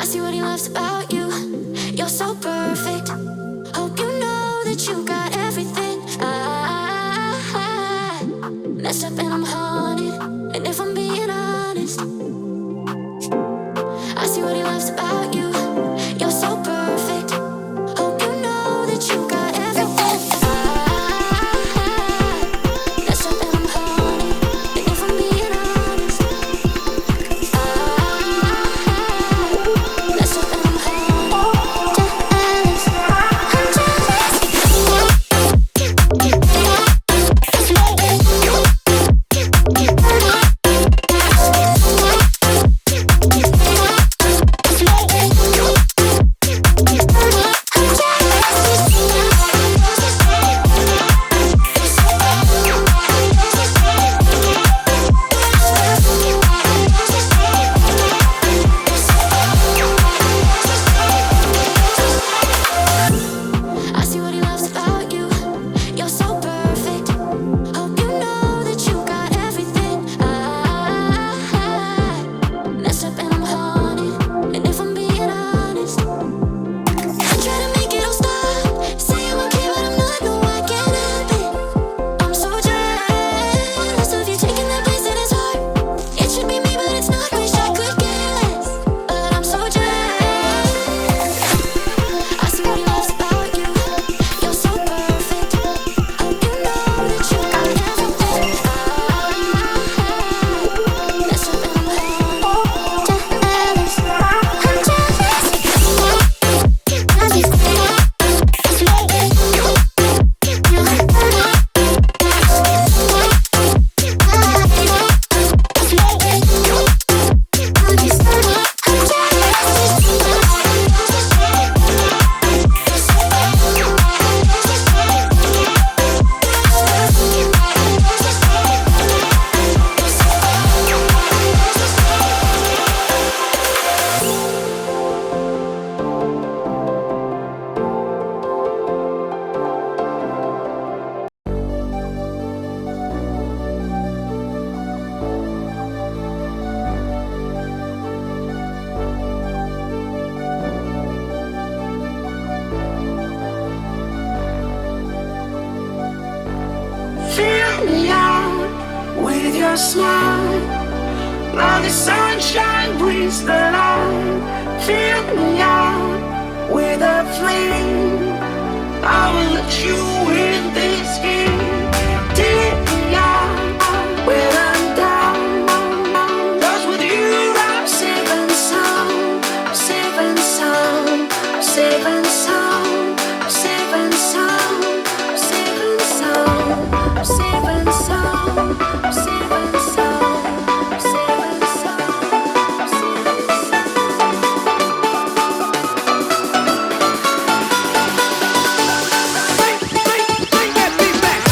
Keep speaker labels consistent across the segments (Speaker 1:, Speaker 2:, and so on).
Speaker 1: see what he loves about you. You're so perfect. Hope you know that you got everything. I messed up and I'm haunted. And if I'm being honest, I see what he loves about you. You're so perfect. Hope you know that you got everything. I messed up and I'm haunted. And if I'm being honest, I messed up and I'm haunted. I'm I see what he loves about you. You're so perfect. Hope you know that you got everything. I messed up and I'm haunted. And if I'm being honest, I try to make it all stop. Say I'm okay, but I'm not. No, I can't help it. I'm so jealous of you taking that place in his heart. It should be me, but it's not. Wish I could care less, but I'm so jealous. I see what he loves about you. You're so perfect. Hope you know that you got everything. I messed up and I'm jealous. I'm
Speaker 2: Fill me out with your smile. Now the sunshine brings the light. Fill me out with a flame. I will let you in this game. Take me out when I'm down. 'Cause with you I'm safe and sound. I'm safe and sound. I'm safe and sound. I'm safe and sound. I'm safe and sound. I'm safe and sound. I'm safe and sound. I'm safe and sound. I'm safe and sound. Bring that beat back.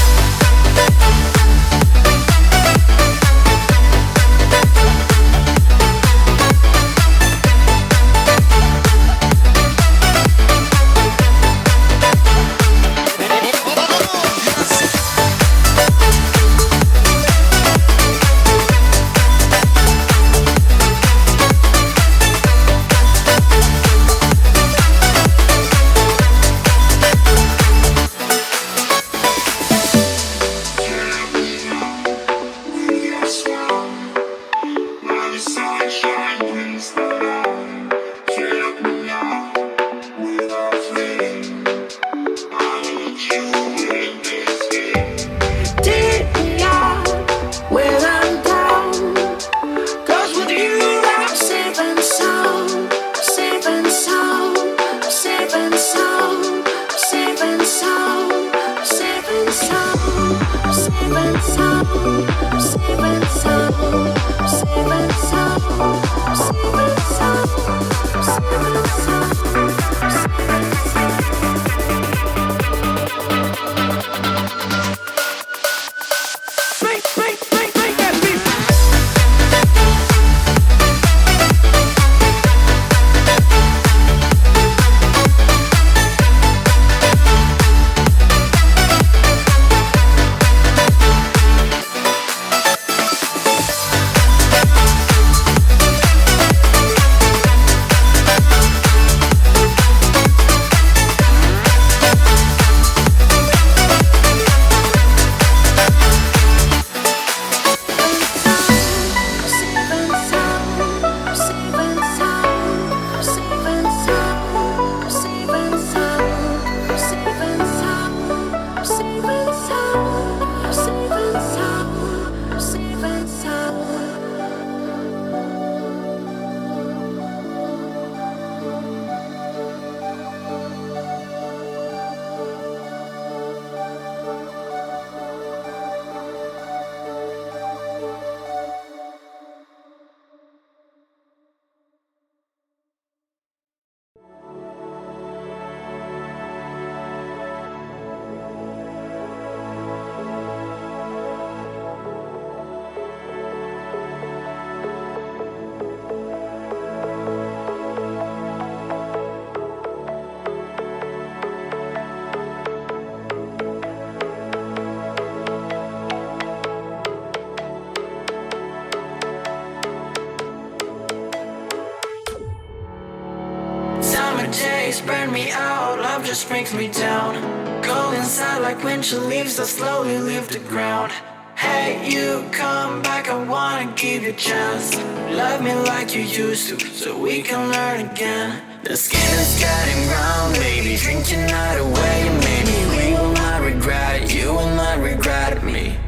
Speaker 2: days burn me out, love just brings me down. Go inside like winter leaves that slowly leave the ground. Hey, you come back, I wanna give you a chance. Love me like you used to, so we can learn again. The skin is getting brown, baby, drink your night away. Maybe we will not regret it, you will not regret me.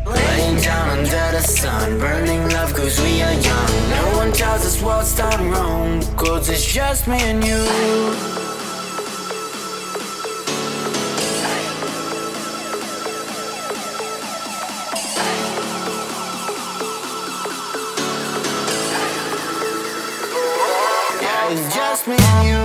Speaker 2: Laying down under the sun, burning love cause we are young. No one tells us what's done wrong, cause it's just me and you. Yeah, it's just me and you.